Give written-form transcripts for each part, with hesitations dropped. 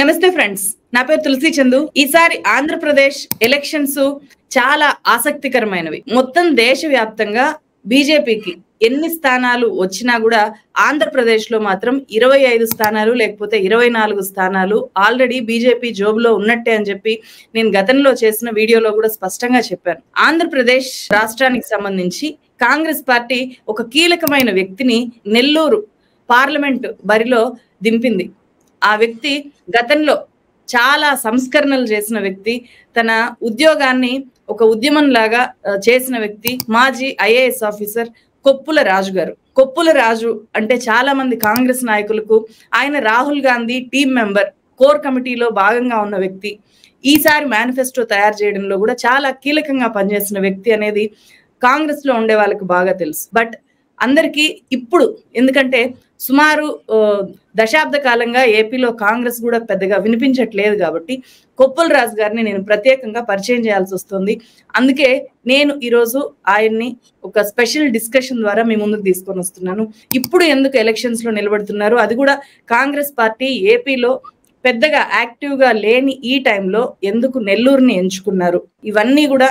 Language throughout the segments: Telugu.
నమస్తే ఫ్రెండ్స్, నా పేరు తులసి చందు. ఈసారి ఆంధ్రప్రదేశ్ ఎలక్షన్స్ చాలా ఆసక్తికరమైనవి. మొత్తం దేశవ్యాప్తంగా బీజేపీకి ఎన్ని స్థానాలు వచ్చినా కూడా ఆంధ్రప్రదేశ్ లో మాత్రం 25 స్థానాలు లేకపోతే 24 స్థానాలు ఆల్రెడీ బీజేపీ జోబులో ఉన్నట్టే అని చెప్పి నేను గతంలో చేసిన వీడియోలో కూడా స్పష్టంగా చెప్పాను. ఆంధ్రప్రదేశ్ రాష్ట్రానికి సంబంధించి కాంగ్రెస్ పార్టీ ఒక కీలకమైన వ్యక్తిని నెల్లూరు పార్లమెంట్ బరిలో దింపింది. ఆ వ్యక్తి గతంలో చాలా సంస్కరణలు చేసిన వ్యక్తి, తన ఉద్యోగాన్ని ఒక ఉద్యమం లాగా చేసిన వ్యక్తి, మాజీ ఐఏఎస్ ఆఫీసర్ కొప్పుల రాజు గారు. కొప్పుల రాజు అంటే చాలా మంది కాంగ్రెస్ నాయకులకు ఆయన Rahul Gandhi team member, core కమిటీలో భాగంగా ఉన్న వ్యక్తి. ఈసారి మేనిఫెస్టో తయారు చేయడంలో కూడా చాలా కీలకంగా పనిచేసిన వ్యక్తి అనేది కాంగ్రెస్ లో ఉండే వాళ్ళకి బాగా తెలుసు. బట్ అందరికీ ఇప్పుడు, ఎందుకంటే సుమారు దశాబ్ద కాలంగా ఏపీలో కాంగ్రెస్ కూడా పెద్దగా వినిపించట్లేదు కాబట్టి కొప్పుల రాజు గారిని నేను ప్రత్యేకంగా పరిచయం చేయాల్సి వస్తుంది. అందుకే నేను ఈరోజు ఆయన్ని ఒక స్పెషల్ డిస్కషన్ ద్వారా మీ ముందుకు తీసుకొని వస్తున్నాను. ఇప్పుడు ఎందుకు ఎలక్షన్స్ లో నిలబడుతున్నారు, అది కూడా కాంగ్రెస్ పార్టీ ఏపీలో పెద్దగా యాక్టివ్ గా లేని ఈ టైంలో ఎందుకు నెల్లూరుని ఎంచుకున్నారు, ఇవన్నీ కూడా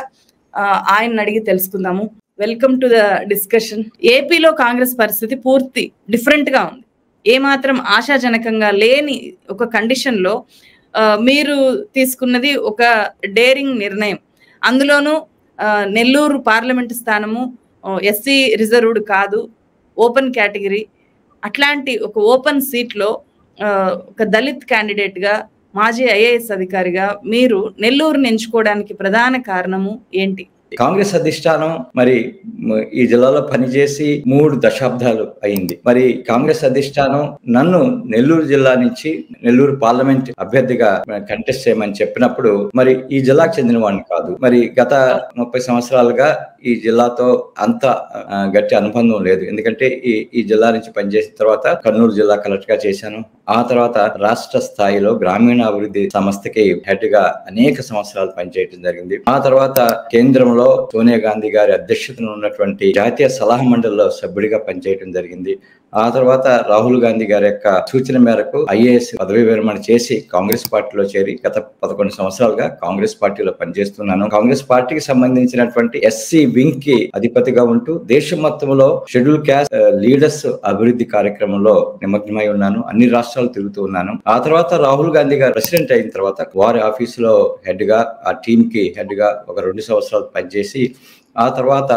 ఆయన అడిగి తెలుసుకుందాము. Welcome to the discussion. ఏపీలో కాంగ్రెస్ పరిస్థితి పూర్తి డిఫరెంట్ గా ఉంది. ఏమాత్రం ఆశాజనకంగా లేని ఒక కండిషన్ లో మీరు తీసుకున్నది ఒక డేరింగ్ నిర్ణయం. అందులోనూ నెల్లూరు పార్లమెంట్ స్థానము ఎస్సీ రిజర్వ్డ్ కాదు, ఓపెన్ కేటగిరీ. అట్లాంటి ఒక ఓపెన్ సీట్ లో ఒక దళిత్ క్యాండిడేట్ గా, మాజీ ఐఏఎస్ అధికారిగా మీరు నెల్లూరుని ఎంచుకోవడానికి ప్రధాన కారణము ఏంటి? కాంగ్రెస్ అధిష్టానం మరి ఈ జిల్లాలో పనిచేసి 3 దశాబ్దాలు అయింది. మరి కాంగ్రెస్ అధిష్టానం నన్ను నెల్లూరు జిల్లా నుంచి నెల్లూరు పార్లమెంట్ అభ్యర్థిగా కంటెస్ట్ చేయమని చెప్పినప్పుడు మరి ఈ జిల్లాకు చెందిన వాడిని కాదు. మరి గత 30 సంవత్సరాలుగా ఈ జిల్లాతో అంత గట్టి అనుబంధం లేదు. ఎందుకంటే ఈ జిల్లా నుంచి పనిచేసిన తర్వాత కర్నూలు జిల్లా కలెక్టర్ గా చేశాను. ఆ తర్వాత రాష్ట్ర స్థాయిలో గ్రామీణాభివృద్ధి సంస్థకి హెడ్ గా అనేక సంవత్సరాలు పనిచేయడం జరిగింది. ఆ తర్వాత కేంద్రంలో సోనియా గాంధీ గారి అధ్యక్షతన ఉన్నటువంటి జాతీయ సలహా మండలిలో సభ్యుడిగా పనిచేయడం జరిగింది. ఆ తర్వాత రాహుల్ గాంధీ గారి యొక్క సూచన మేరకు ఐఏఎస్ పదవి విరమణ చేసి కాంగ్రెస్ పార్టీలో చేరి గత 11 సంవత్సరాలుగా కాంగ్రెస్ పార్టీలో పనిచేస్తున్నాను. కాంగ్రెస్ పార్టీకి సంబంధించినటువంటి ఎస్సీ వింగ్ కి అధిపతిగా ఉంటూ దేశం మొత్తంలో షెడ్యూల్ క్యాస్ట్ లీడర్స్ అభివృద్ధి కార్యక్రమంలో నిమగ్నమై ఉన్నాను. అన్ని రాష్ట్రాలు తిరుగుతూ ఉన్నాను. ఆ తర్వాత రాహుల్ గాంధీ గారు ప్రెసిడెంట్ అయిన తర్వాత వారి ఆఫీసులో హెడ్ గా, ఆ టీమ్ కి హెడ్ గా ఒక 2 సంవత్సరాలు పనిచేసి ఆ తర్వాత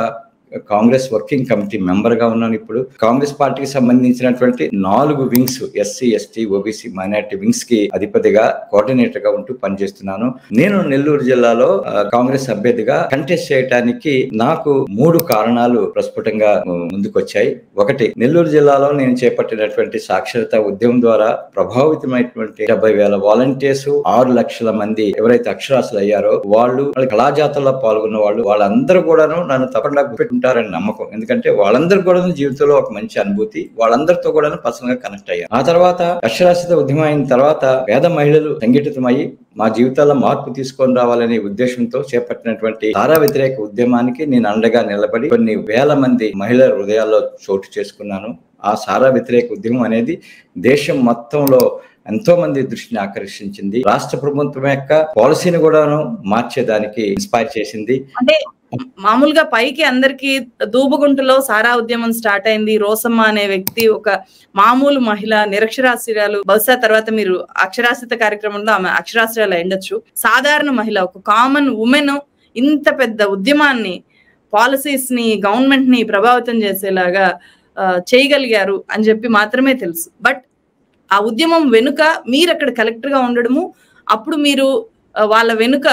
కాంగ్రెస్ వర్కింగ్ కమిటీ మెంబర్ గా ఉన్నాను. ఇప్పుడు కాంగ్రెస్ పార్టీకి సంబంధించినటువంటి 4 wings, SC, ST, OBC, minority wings కి అధిపతిగా, కోఆర్డినేటర్ గా ఉంటూ పనిచేస్తున్నాను. నేను నెల్లూరు జిల్లాలో కాంగ్రెస్ అభ్యర్థిగా కంటెస్ట్ చేయడానికి నాకు 3 కారణాలు ప్రస్ఫుటంగా ముందుకొచ్చాయి. ఒకటి, నెల్లూరు జిల్లాలో నేను చేపట్టినటువంటి సాక్షరతా ఉద్యమం ద్వారా ప్రభావితమైనటువంటి 70,000 వాలంటీర్స్, 6 లక్షల మంది ఎవరైతే అక్షరాస్యులు అయ్యారో వాళ్ళు, కళాజాతల్లో పాల్గొన్న వాళ్ళందరూ కూడాను నన్ను తప్పకుండా గుర్తుంటారని నమ్మకం. ఎందుకంటే వాళ్ళందరూ కూడా జీవితంలో ఒక మంచి అనుభూతి, వాళ్ళందరితో కూడా పర్సనల్ గా కనెక్ట్ అయ్యారు. ఆ తర్వాత అక్షరాస్యత ఉద్యమం అయిన తర్వాత పేద మహిళలు సంఘటితమయ్యి మా జీవితాల్లో మార్పు తీసుకొని రావాలనే ఉద్దేశంతో చేపట్టినటువంటి సారా వ్యతిరేక ఉద్యమానికి నేను అండగా నిలబడి కొన్ని వేల మంది మహిళల హృదయాల్లో చోటు చేసుకున్నాను. ఆ సారా వ్యతిరేక ఉద్యమం అనేది దేశం మొత్తంలో ఎంతో మంది దృష్టిని ఆకర్షించింది. రాష్ట్ర ప్రభుత్వం యొక్క పాలసీని కూడాను మార్చేదానికి ఇన్స్పైర్ చేసింది. అంటే మామూలుగా పైకి అందరికి దూబగుంటలో సారా ఉద్యమం స్టార్ట్ అయింది. రోసమ్మ అనే వ్యక్తి ఒక మామూలు మహిళ, నిరక్షరాస్యురాలు. బహుశా తర్వాత మీరు అక్షరాస్యత కార్యక్రమంలో ఆమె అక్షరాస్యురాలు ఉండొచ్చు. సాధారణ మహిళ, ఒక కామన్ ఉమెన్ ఇంత పెద్ద ఉద్యమాన్ని, పాలసీస్ ని, గవర్నమెంట్ ని ప్రభావితం చేసేలాగా చేయగలిగారు అని చెప్పి మాత్రమే తెలుసు. బట్ ఆ ఉద్యమం వెనుక మీరు అక్కడ కలెక్టర్ గా ఉండడము, అప్పుడు మీరు వాళ్ళ వెనుక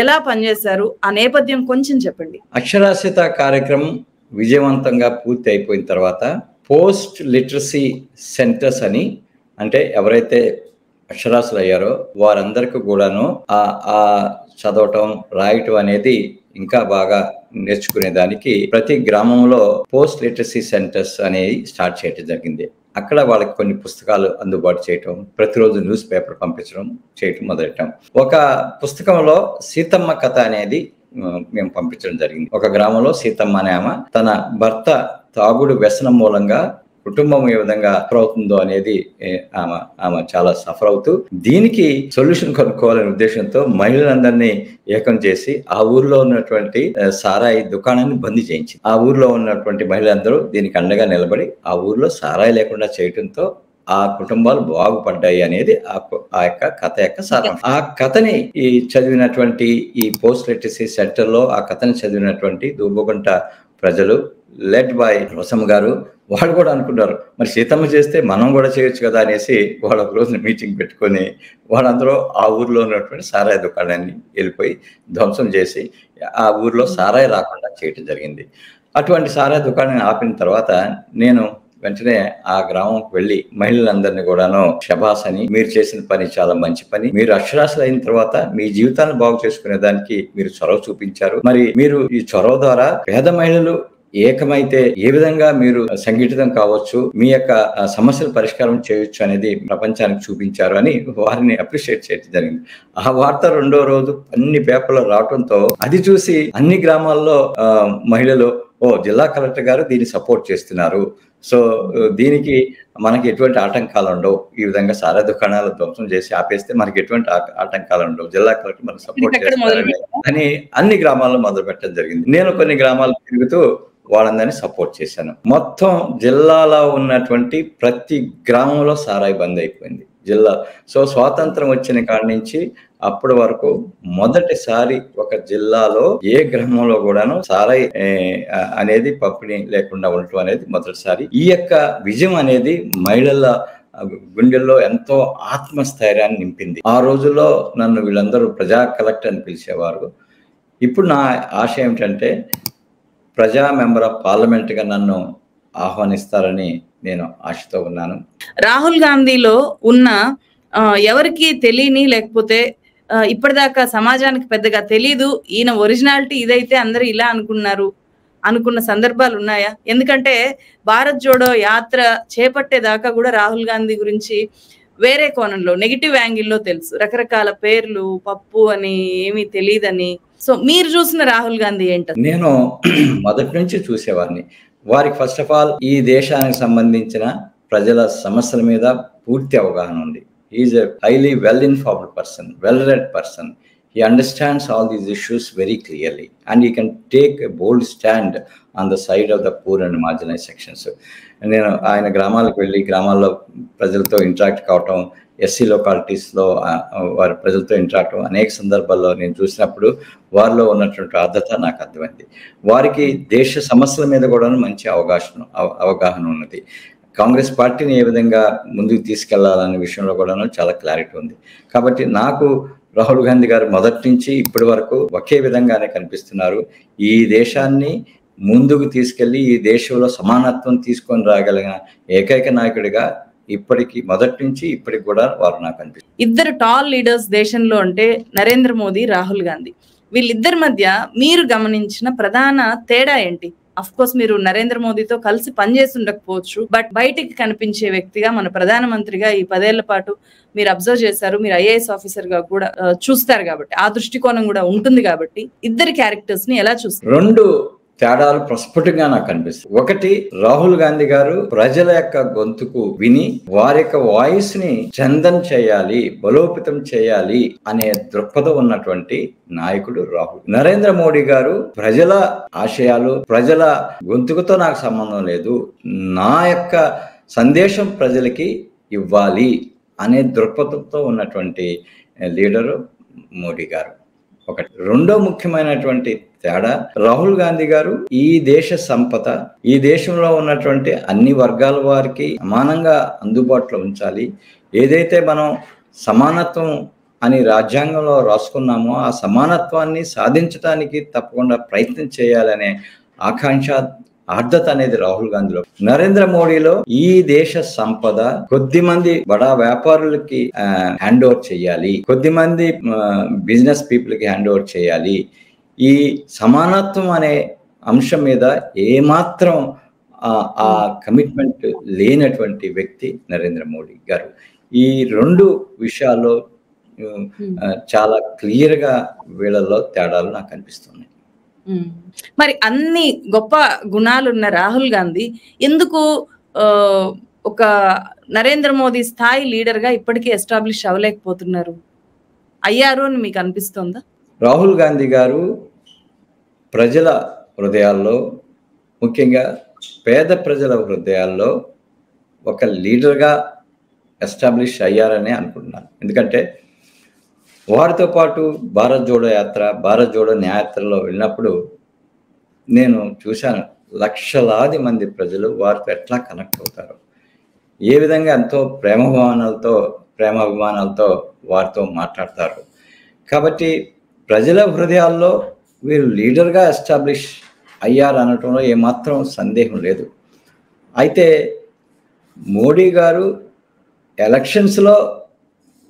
ఎలా పనిచేశారు, ఆ నేపథ్యం కొంచెం చెప్పండి. అక్షరాస్యత కార్యక్రమం విజయవంతంగా పూర్తి అయిపోయిన తర్వాత పోస్ట్ లిటరసీ సెంటర్స్ అని, అంటే ఎవరైతే అక్షరాస్యులు అయ్యారో వారందరికీ కూడాను ఆ చదవటం, రాయటం అనేది ఇంకా బాగా నేర్చుకునేదానికి ప్రతి గ్రామంలో పోస్ట్ లిటరసీ సెంటర్స్ అనేవి స్టార్ట్ చేయడం జరిగింది. అక్కడ వాళ్ళకి కొన్ని పుస్తకాలు అందుబాటు చేయటం, ప్రతిరోజు న్యూస్ పేపర్ పంపించడం చేయటం మొదలెట్టాం. ఒక పుస్తకంలో సీతమ్మ కథ అనేది మేము పంపించడం జరిగింది. ఒక గ్రామంలో సీతమ్మ అనే ఆమె తన భర్త తాగుడు వ్యసనం మూలంగా కుటుంబం ఏ విధంగా సఫర్ అవుతుందో అనేది ఆమె చాలా సఫర్ అవుతూ దీనికి సొల్యూషన్ కనుక్కోవాలనే ఉద్దేశంతో మహిళలందరినీ ఏకం చేసి ఆ ఊర్లో ఉన్నటువంటి సారాయి దుకాణాన్ని బందీ చేయించింది. ఆ ఊర్లో ఉన్నటువంటి మహిళలందరూ దీనికి అండగా నిలబడి ఆ ఊర్లో సారాయి లేకుండా చేయడంతో ఆ కుటుంబాలు బాగుపడ్డాయి అనేది ఆ యొక్క కథ యొక్క సారం. ఆ కథని ఈ చదివినటువంటి ఈ పోస్ట్ లిటరసీ సెంటర్ లో ఆ కథని చదివినటువంటి దూబగుంట ప్రజలు లెడ్ బై రసమ్మ గారు వాళ్ళు కూడా అనుకున్నారు, మరి సీతమ్మ చేస్తే మనం కూడా చేయొచ్చు కదా అనేసి వాళ్ళ ఒక రోజున మీటింగ్ పెట్టుకొని వాళ్ళందరూ ఆ ఊర్లో ఉన్నటువంటి సారాయి దుకాణాన్ని వెళ్ళిపోయి ధ్వంసం చేసి ఆ ఊర్లో సారాయి రాకుండా చేయటం జరిగింది. అటువంటి సారాయి దుకాణాన్ని ఆపిన తర్వాత నేను వెంటనే ఆ గ్రామంకి వెళ్ళి మహిళలందరినీ కూడాను శబాస్ అని, మీరు చేసిన పని చాలా మంచి పని, మీరు అక్షరాస్యులు అయిన తర్వాత మీ జీవితాన్ని బాగు చేసుకునే దానికి మీరు చొరవ చూపించారు, మరి మీరు ఈ చొరవ ద్వారా పేద మహిళలు ఏకమైతే ఏ విధంగా మీరు సంఘటితం కావచ్చు, మీ యొక్క సమస్యల పరిష్కారం చేయొచ్చు అనేది ప్రపంచానికి చూపించారు అని వారిని అప్రిషియేట్ చేయడం జరిగింది. ఆ వార్త రెండో రోజు అన్ని పేపర్లో రావడంతో అది చూసి అన్ని గ్రామాల్లో మహిళలు జిల్లా కలెక్టర్ గారు దీన్ని సపోర్ట్ చేస్తున్నారు, సో దీనికి మనకి ఎటువంటి ఆటంకాలు ఉండవు, ఈ విధంగా సారా దుకాణాలు ధ్వంసం చేసి ఆపేస్తే మనకి ఎటువంటి ఆటంకాలు ఉండవు, జిల్లా కలెక్టర్ మనకు సపోర్ట్ చేస్తారని అని అన్ని గ్రామాల్లో మొదలు పెట్టడం జరిగింది. నేను కొన్ని గ్రామాలు తిరుగుతూ వాళ్ళందరినీ సపోర్ట్ చేశాను. మొత్తం జిల్లాలో ఉన్నటువంటి ప్రతి గ్రామంలో సారాయి బంద్ అయిపోయింది జిల్లా. సో స్వాతంత్రం వచ్చిన కాడి నుంచి అప్పటి వరకు మొదటిసారి ఒక జిల్లాలో ఏ గ్రామంలో కూడాను సారాయి అనేది పంపిణీ లేకుండా ఉండటం అనేది మొదటిసారి. ఈ యొక్క విజయం అనేది మహిళల గుండెల్లో ఎంతో ఆత్మస్థైర్యాన్ని నింపింది. ఆ రోజుల్లో నన్ను వీళ్ళందరూ ప్రజా కలెక్టర్ అని పిలిచేవారు. ఇప్పుడు నా ఆశ ఏమిటంటే ప్రజా మెంబర్ ఆఫ్ పార్లమెంట్ గా నన్ను ఆహ్వానిస్తారని నేను ఆశతో ఉన్నాను. రాహుల్ గాంధీలో ఉన్న ఎవరికి తెలియని, లేకపోతే ఇప్పటిదాకా సమాజానికి పెద్దగా తెలీదు, ఈయన ఒరిజినాలిటీ ఇదైతే అందరూ ఇలా అనుకున్న సందర్భాలు ఉన్నాయా? ఎందుకంటే భారత్ జోడో యాత్ర చేపట్టేదాకా కూడా రాహుల్ గాంధీ గురించి వేరే కోణంలో నెగిటివ్ యాంగిల్లో తెలుసు, రకరకాల పేర్లు, పప్పు అని, ఏమీ తెలియదని. సో మీరు చూసిన రాహుల్ గాంధీ ఏంటంటే? నేను మొదటి నుంచి చూసేవాడిని. వారికి ఫస్ట్ ఆఫ్ ఆల్ ఈ దేశానికి సంబంధించిన ప్రజల సమస్యల మీద పూర్తి అవగాహన ఉంది. Is a highly well informed person, well read person. He understands all these issues very clearly and he can take a bold stand on the side of the poor and marginalized sections. నేను ఆయన గ్రామాలకు వెళ్ళి గ్రామాల్లో ప్రజలతో ఇంటరాక్ట్ కావటం, ఎస్సీ లొకాలిటీస్లో వారి ప్రజలతో ఇంటరాక్ట్ అనేక సందర్భాల్లో నేను చూసినప్పుడు వారిలో ఉన్నటువంటి ఆర్ద్రత నాకు అర్థమైంది. వారికి దేశ సమస్యల మీద కూడా మంచి అవగాహన ఉన్నది. కాంగ్రెస్ పార్టీని ఏ విధంగా ముందుకు తీసుకెళ్లాలనే విషయంలో కూడా చాలా క్లారిటీ ఉంది. కాబట్టి నాకు రాహుల్ గాంధీ గారు మొదటి నుంచి ఇప్పటి వరకు ఒకే విధంగానే కనిపిస్తున్నారు. ఈ దేశాన్ని ముందుకు తీసుకెళ్లి ఈ దేశంలో సమానత్వం తీసుకొని రాగలిగిన ఏకైక నాయకుడిగా ఇప్పటికి మొదటి నుంచి ఇప్పటికి కూడా వారు నాకు అనిపిస్తుంది. ఇద్దరు టాల్ లీడర్స్ దేశంలో అంటే నరేంద్ర మోదీ, రాహుల్ గాంధీ. వీళ్ళిద్దరి మధ్య మీరు గమనించిన ప్రధాన తేడా ఏంటి? అఫ్ కోర్స్ మీరు నరేంద్ర మోదీతో కలిసి పనిచేసి ఉండకపోవచ్చు, బట్ బయటికి కనిపించే వ్యక్తిగా, మన ప్రధానమంత్రిగా ఈ 10 ఏళ్ల పాటు మీరు అబ్జర్వ్ చేశారు, మీరు ఐఏఎస్ ఆఫీసర్ గా కూడా చూస్తారు కాబట్టి ఆ దృష్టికోణం కూడా ఉంటుంది కాబట్టి ఇద్దరి క్యారెక్టర్స్ ని ఎలా చూస్తారు? రెండు తేడాలు ప్రస్ఫుటంగా నాకు అనిపిస్తుంది. ఒకటి, రాహుల్ గాంధీ గారు ప్రజల యొక్క గొంతుకు విని వారి యొక్క వాయిస్ ని చందన్ చేయాలి, బలోపేతం చేయాలి అనే దృక్పథం ఉన్నటువంటి నాయకుడు రాహుల్. నరేంద్ర మోడీ గారు ప్రజల ఆశయాలు, ప్రజల గొంతుకుతో నాకు సంబంధం లేదు, నా యొక్క సందేశం ప్రజలకి ఇవ్వాలి అనే దృక్పథంతో ఉన్నటువంటి లీడరు మోడీ గారు. ఒకటి. రెండో ముఖ్యమైనటువంటి తేడా, రాహుల్ గాంధీ గారు ఈ దేశ సంపద, ఈ దేశంలో ఉన్నటువంటి అన్ని వర్గాల వారికి సమానంగా అందుబాటులో ఉంచాలి, ఏదైతే మనం సమానత్వం అని రాజ్యాంగంలో రాసుకున్నామో ఆ సమానత్వాన్ని సాధించడానికి తప్పకుండా ప్రయత్నం చేయాలనే ఆకాంక్ష, ఆర్ద్రత అనేది రాహుల్ గాంధీలో. నరేంద్ర మోడీలో ఈ దేశ సంపద కొద్ది మంది బడా వ్యాపారులకి హ్యాండ్ ఓవర్ చేయాలి, కొద్ది మంది బిజినెస్ పీపుల్ కి హ్యాండ్ ఓవర్ చేయాలి. ఈ సమానత్వం అనే అంశం మీద ఏమాత్రం ఆ కమిట్మెంట్ లేనటువంటి వ్యక్తి నరేంద్ర మోడీ గారు. ఈ రెండు విషయాల్లో చాలా క్లియర్ గా వీళ్ళల్లో తేడాలు నాకు అనిపిస్తున్నాయి. మరి అన్ని గొప్ప గుణాలున్న రాహుల్ గాంధీ ఎందుకు ఒక నరేంద్ర మోదీ స్థాయి లీడర్ గా ఇప్పటికీ ఎస్టాబ్లిష్ అవ్వలేకపోతున్నారు? అయ్యారు అని మీకు అనిపిస్తుందా? రాహుల్ గాంధీ గారు ప్రజల హృదయాల్లో, ముఖ్యంగా పేద ప్రజల హృదయాల్లో ఒక లీడర్గా ఎస్టాబ్లిష్ అయ్యారని అనుకుంటున్నాను. ఎందుకంటే వారితో పాటు భారత్ జోడో యాత్ర, భారత్ జోడో న్యాయయాత్రలో వెళ్ళినప్పుడు నేను చూశాను లక్షలాది మంది ప్రజలు వారితో ఎట్లా కనెక్ట్ అవుతారు, ఏ విధంగా ఎంతో ప్రేమాభిమానాలతో వారితో మాట్లాడతారు. కాబట్టి ప్రజల హృదయాల్లో వీరు లీడర్గా ఎస్టాబ్లిష్ అయ్యారు అనటంలో ఏమాత్రం సందేహం లేదు. అయితే మోడీ గారు ఎలక్షన్స్లో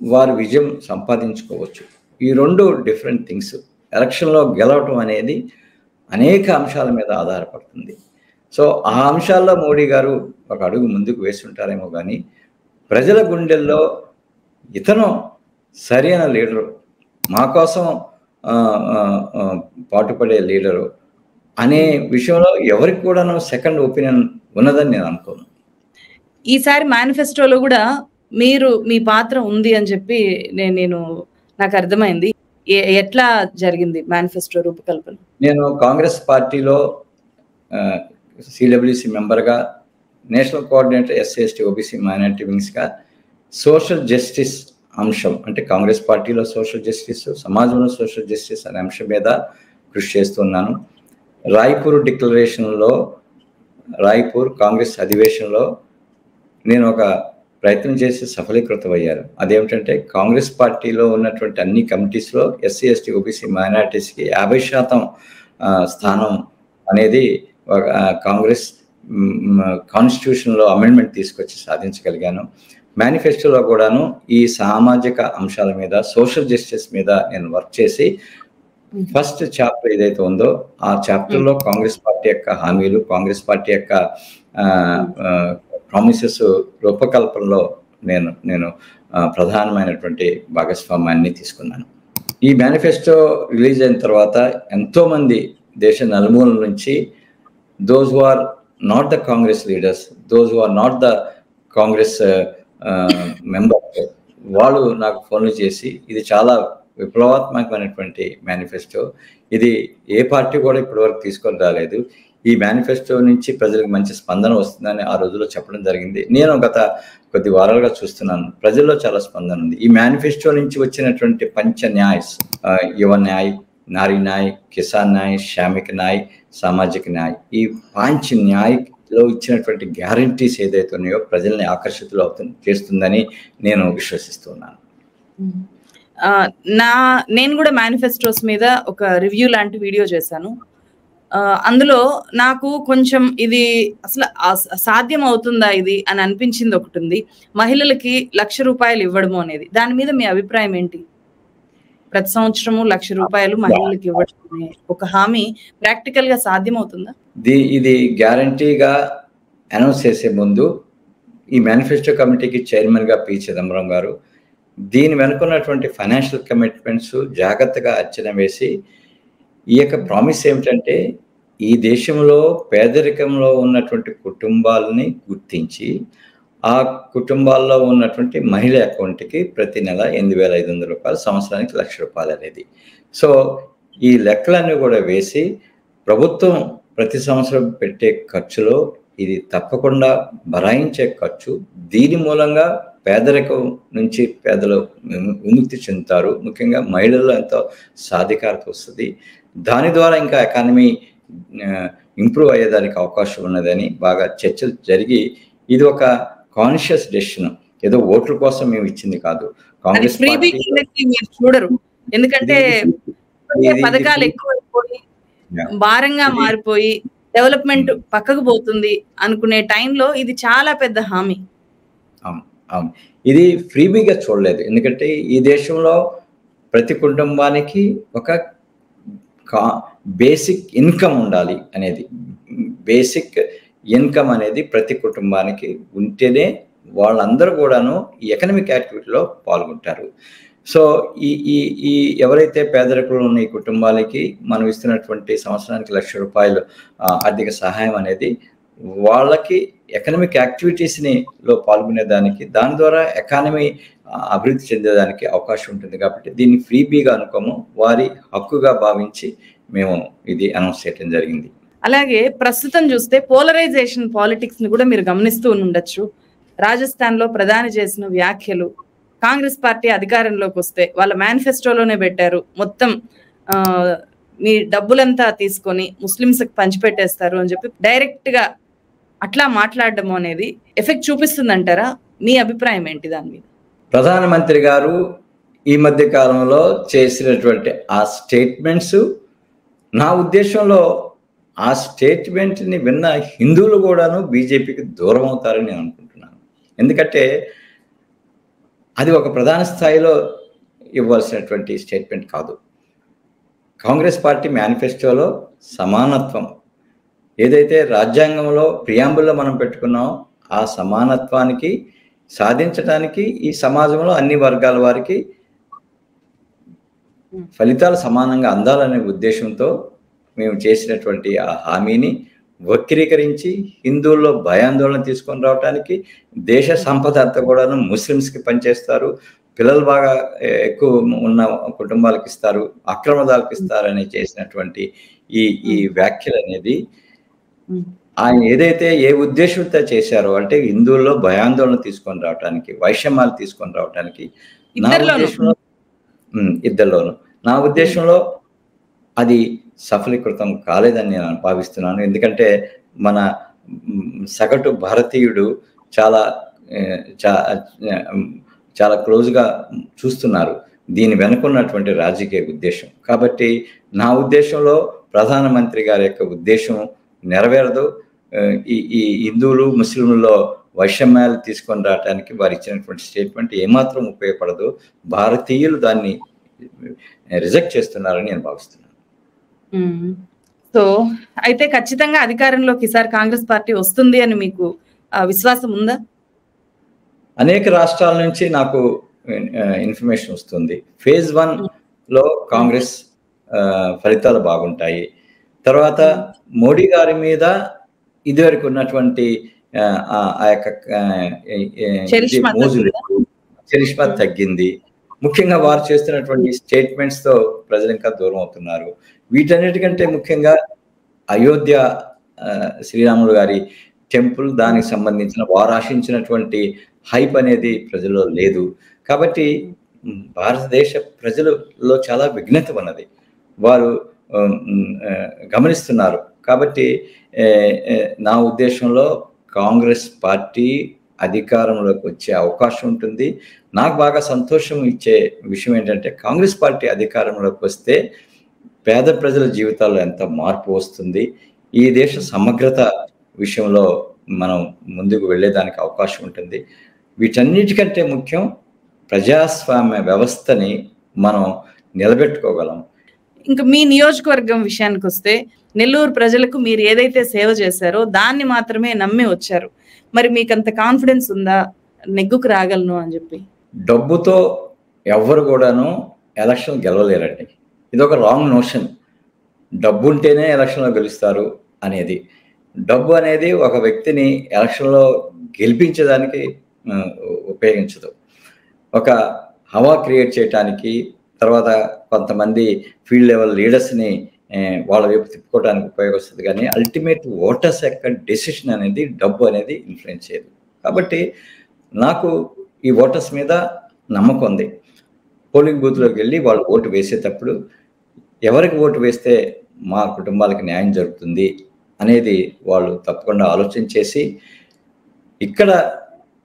వారు విజయం సంపాదించుకోవచ్చు. ఈ రెండు డిఫరెంట్ థింగ్స్. ఎలక్షన్లో గెలవటం అనేది అనేక అంశాల మీద ఆధారపడుతుంది. సో ఆ అంశాల్లో మోడీ గారు ఒక అడుగు ముందుకు వేస్తుంటారేమో కానీ ప్రజల గుండెల్లో ఇతను సరైన లీడరు, మా కోసం పాటుపడే లీడరు అనే విషయంలో ఎవరికి కూడాను సెకండ్ ఒపీనియన్ ఉన్నదని నేను అనుకోను. ఈసారి మేనిఫెస్టోలో కూడా మీరు మీ పాత్ర ఉంది అని చెప్పి నాకు అర్థమైంది. ఎట్లా జరిగింది మేనిఫెస్టో రూపకల్పన? నేను కాంగ్రెస్ పార్టీలో సిడబ్ల్యూసి మెంబర్గా, national coordinator SC ST OBC minority వింగ్స్గా సోషల్ జస్టిస్ అంశం, అంటే కాంగ్రెస్ పార్టీలో సోషల్ జస్టిస్, సమాజంలో సోషల్ జస్టిస్ అనే అంశం మీద కృషి చేస్తున్నాను. రాయ్పూర్ డిక్లరేషన్లో, రాయ్పూర్ కాంగ్రెస్ అధివేశంలో నేను ఒక ప్రయత్నం చేసి సఫలీకృతమయ్యారు. అదేమిటంటే కాంగ్రెస్ పార్టీలో ఉన్నటువంటి అన్ని కమిటీస్లో ఎస్సీ ఎస్టీ ఓబీసీ మైనారిటీస్కి 50% స్థానం అనేది కాంగ్రెస్ కాన్స్టిట్యూషన్లో అమెండ్మెంట్ తీసుకొచ్చి సాధించగలిగాను. మేనిఫెస్టోలో కూడాను ఈ సామాజిక అంశాల మీద, సోషల్ జస్టిస్ మీద నేను వర్క్ చేసి ఫస్ట్ చాప్టర్ ఏదైతే ఉందో ఆ చాప్టర్లో కాంగ్రెస్ పార్టీ యొక్క హామీలు, కాంగ్రెస్ పార్టీ యొక్క ప్రామిసెస్ రూపకల్పనలో నేను ప్రధానమైనటువంటి భాగస్వామ్యాన్ని తీసుకున్నాను. ఈ మేనిఫెస్టో రిలీజ్ అయిన తర్వాత ఎంతోమంది దేశ నలుమూలల నుంచి those who are not the Congress leaders, those who are not the Congress members, వాళ్ళు నాకు ఫోన్లు చేసి ఇది చాలా విప్లవాత్మకమైనటువంటి మేనిఫెస్టో, ఇది ఏ పార్టీ కూడా ఇప్పటివరకు తీసుకొని రాలేదు, ఈ మేనిఫెస్టో నుంచి ప్రజలకు మంచి స్పందన వస్తుందని ఆ రోజుల్లో చెప్పడం జరిగింది. నేను గత కొద్ది వారాలుగా చూస్తున్నాను, ప్రజల్లో చాలా స్పందన ఉంది. ఈ మేనిఫెస్టో నుంచి వచ్చినటువంటి పంచ న్యాయ్, యువ న్యాయ్, నారీ న్యాయ్, కిసాన్ న్యాయ్, శ్రామిక న్యాయ్, సామాజిక న్యాయ్, ఈ పాంచ్ న్యాయ్లో ఇచ్చినటువంటి గ్యారంటీస్ ఏదైతే ఉన్నాయో ప్రజల్ని ఆకర్షితులు చేస్తుందని నేను విశ్వసిస్తున్నాను. నేను కూడా మేనిఫెస్టోస్ మీద ఒక రివ్యూ లాంటి వీడియో చేశాను. అందులో నాకు కొంచెం ఇది అసలు సాధ్యం అవుతుందా ఇది అని అనిపించింది ఒకటి ఉంది. మహిళలకి ₹1,00,000 ఇవ్వడము అనేది, దాని మీద మీ అభిప్రాయం ఏంటి? ప్రతి సంవత్సరము ₹1,00,000 మహిళలకు ఇవ్వడం ఒక హామీ ప్రాక్టికల్ గా సాధ్యం అవుతుందా? ఇది గ్యారంటీగా అనౌన్స్ చేసే ముందు ఈ మేనిఫెస్టో కమిటీకి చైర్మన్ గా పి చిదంబరం గారు దీని వెనుకున్నటువంటి ఫైనాన్షియల్ కమిట్మెంట్స్ జాగ్రత్తగా అంచనా వేసి ఈ యొక్క ప్రామిస్ ఏమిటంటే ఈ దేశంలో పేదరికంలో ఉన్నటువంటి కుటుంబాలని గుర్తించి ఆ కుటుంబాల్లో ఉన్నటువంటి మహిళ అకౌంట్కి ప్రతి నెల ₹8,500, సంవత్సరానికి ₹1,00,000 అనేది. సో ఈ లెక్కలన్నీ కూడా వేసి ప్రభుత్వం ప్రతి సంవత్సరం పెట్టే ఖర్చులో ఇది తప్పకుండా భరాయించే ఖర్చు. దీని మూలంగా పేదరికం నుంచి పేదలు విముక్తి చెందుతారు, ముఖ్యంగా మహిళల్లో ఎంతో సాధికారత వస్తుంది. దాని ద్వారా ఇంకా ఎకానమీ ఇంప్రూవ్ అయ్యేదానికి అవకాశం ఉన్నదని బాగా చర్చలు జరిగి ఇది ఒక కాన్షియస్ డెసిషన్, ఏదో ఓట్ల కోసం మేము ఇచ్చింది కాదు. కాంగ్రెస్ పార్టీ మీరు చూడరు, ఎందుకంటే పథకాలు ఎక్కువైపోయి భారంగా మారిపోయి డెవలప్మెంట్ పక్కకు పోతుంది అనుకునే టైంలో ఇది చాలా పెద్ద హామీ. అవును, ఇది ఫ్రీబీగా చూడలేదు. ఎందుకంటే ఈ దేశంలో ప్రతి కుటుంబానికి ఒక బేసిక్ ఇన్కమ్ ఉండాలి అనేది, బేసిక్ ఇన్కమ్ అనేది ప్రతి కుటుంబానికి ఉంటేనే వాళ్ళందరూ కూడాను ఈ ఎకనామిక్ యాక్టివిటీలో పాల్గొంటారు. సో ఈ ఎవరైతే పేదరికంలో ఉన్న ఈ కుటుంబాలకి మనం ఇస్తున్నటువంటి సంవత్సరానికి ₹1,00,000 ఆర్థిక సహాయం అనేది వాళ్ళకి ఎకనామిక్ యాక్టివిటీస్ని లో పాల్గొనేదానికి, దాని ద్వారా ఎకానమీ అభివృద్ధి చెందేదానికి అవకాశం ఉంటుంది. కాబట్టి దీన్ని ఫ్రీబీగా అనుకోము, వారి హక్కుగా భావించి మేము ఇది అనౌన్స్ చేయడం జరిగింది. అలాగే ప్రస్తుతం చూస్తే పోలరైజేషన్ పాలిటిక్స్ ని కూడా మీరు గమనిస్తూ ఉండొచ్చు. రాజస్థాన్ లో ప్రధాని చేసిన వ్యాఖ్యలు, కాంగ్రెస్ పార్టీ అధికారంలోకి వస్తే వాళ్ళ మేనిఫెస్టోలోనే పెట్టారు, మొత్తం మీ డబ్బులంతా తీసుకొని ముస్లింస్ కి పంచిపెట్టేస్తారు అని చెప్పి డైరెక్ట్ గా అట్లా మాట్లాడడం అనేది ఎఫెక్ట్ చూపిస్తుందంటారా? మీ అభిప్రాయం ఏంటి దాని మీద? ప్రధానమంత్రి గారు ఈ మధ్య కాలంలో చేసినటువంటి ఆ స్టేట్మెంట్స్, నా ఉద్దేశంలో ఆ స్టేట్మెంట్ని విన్న హిందువులు కూడాను బీజేపీకి దూరం అవుతారని నేను అనుకుంటున్నాను. ఎందుకంటే అది ఒక ప్రధాన స్థాయిలో ఇవ్వాల్సినటువంటి స్టేట్మెంట్ కాదు. కాంగ్రెస్ పార్టీ మేనిఫెస్టోలో సమానత్వం ఏదైతే రాజ్యాంగంలో ప్రియాంబుల్లో మనం పెట్టుకున్నామో ఆ సమానత్వానికి సాధించడానికి ఈ సమాజంలో అన్ని వర్గాల వారికి ఫలితాలు సమానంగా అందాలనే ఉద్దేశంతో మేము చేసినటువంటి ఆ హామీని వక్రీకరించి హిందువుల్లో భయాందోళన తీసుకొని రావడానికి, దేశ సంపద అంతా కూడాను ముస్లిమ్స్కి పనిచేస్తారు, పిల్లలు బాగా ఎక్కువ ఉన్న కుటుంబాలకు ఇస్తారు, అక్రమదాలకు ఇస్తారని చేసినటువంటి ఈ వ్యాఖ్యలు అనేది ఆయన ఏదైతే ఏ ఉద్దేశంతో చేశారో, అంటే హిందువుల్లో భయాందోళన తీసుకొని రావడానికి, వైషమ్యాలు తీసుకొని రావడానికి, నా ఉద్దేశంలో ఇద్దరిలోను నా ఉద్దేశంలో అది సఫలీకృతం కాలేదని నేను భావిస్తున్నాను. ఎందుకంటే మన సగటు భారతీయుడు చాలా చాలా క్లోజ్గా చూస్తున్నారు దీని వెనుకున్నటువంటి రాజకీయ ఉద్దేశం. కాబట్టి నా ఉద్దేశంలో ప్రధానమంత్రి గారి యొక్క ఉద్దేశం నెరవేరదు. ఈ హిందువులు ముస్లింలలో వైషమ్యాలు తీసుకొని రావడానికి వారు ఇచ్చినటువంటి స్టేట్మెంట్ ఏమాత్రం ఉపయోగపడదు. భారతీయులు దాన్ని రిజెక్ట్ చేస్తున్నారని నేను భావిస్తున్నాను. సో అయితే ఖచ్చితంగా అధికారంలోకి ఈసారి కాంగ్రెస్ పార్టీ వస్తుంది అని మీకు విశ్వాసం ఉందా? అనేక రాష్ట్రాల నుంచి నాకు ఇన్ఫర్మేషన్ వస్తుంది. ఫేజ్ 1లో కాంగ్రెస్ ఫలితాలు బాగుంటాయి. తర్వాత మోడీ గారి మీద ఇదివరకు ఉన్నటువంటి ఆ యొక్క చరిష్మా తగ్గింది. ముఖ్యంగా వారు చేస్తున్నటువంటి స్టేట్మెంట్స్తో ప్రజలు ఇంకా దూరం అవుతున్నారు. వీటన్నిటికంటే ముఖ్యంగా అయోధ్య శ్రీరాములు గారి టెంపుల్, దానికి సంబంధించిన వారు ఆశించినటువంటి హైప్ అనేది ప్రజల్లో లేదు. కాబట్టి భారతదేశ ప్రజలలో చాలా విఘ్నత ఉన్నది, వారు గమనిస్తున్నారు. కాబట్టి నా ఉద్దేశంలో కాంగ్రెస్ పార్టీ అధికారంలోకి వచ్చే అవకాశం ఉంటుంది. నాకు బాగా సంతోషం ఇచ్చే విషయం ఏంటంటే కాంగ్రెస్ పార్టీ అధికారంలోకి వస్తే పేద ప్రజల జీవితాల్లో ఎంత మార్పు వస్తుంది, ఈ దేశ సమగ్రత విషయంలో మనం ముందుకు వెళ్ళేదానికి అవకాశం ఉంటుంది. వీటన్నిటికంటే ముఖ్యం ప్రజాస్వామ్య వ్యవస్థని మనం నిలబెట్టుకోగలం. ఇంకా మీ నియోజకవర్గం విషయానికి వస్తే నెల్లూరు ప్రజలకు మీరు ఏదైతే సేవ చేశారో దాన్ని మాత్రమే నమ్మి వచ్చారు. మరి మీకు అంత కాన్ఫిడెన్స్ ఉందా నెగ్గుకు రాగలను అని చెప్పి? డబ్బుతో ఎవరు కూడాను ఎలక్షన్ గెలవలేరండి. ఇది ఒక రాంగ్ నోషన్. డబ్బు ఉంటేనే ఎలక్షన్లో గెలుస్తారు అనేది. డబ్బు అనేది ఒక వ్యక్తిని ఎలక్షన్లో గెలిపించడానికి ఉపయోగించదు. ఒక హవా క్రియేట్ చేయడానికి, తర్వాత కొంతమంది ఫీల్డ్ లెవెల్ లీడర్స్ని వాళ్ళ వైపు తిప్పుకోవడానికి ఉపయోగపడుతుంది. కానీ అల్టిమేట్ ఓటర్స్ యొక్క డెసిషన్ అనేది డబ్బు అనేది ఇన్ఫ్లుయెన్స్ చేయదు. కాబట్టి నాకు ఈ ఓటర్స్ మీద నమ్మకం ఉంది. పోలింగ్ బూత్లోకి వెళ్ళి వాళ్ళు ఓటు వేసేటప్పుడు ఎవరికి ఓటు వేస్తే మా కుటుంబాలకు న్యాయం జరుగుతుంది అనేది వాళ్ళు తప్పకుండా ఆలోచన చేసి ఇక్కడ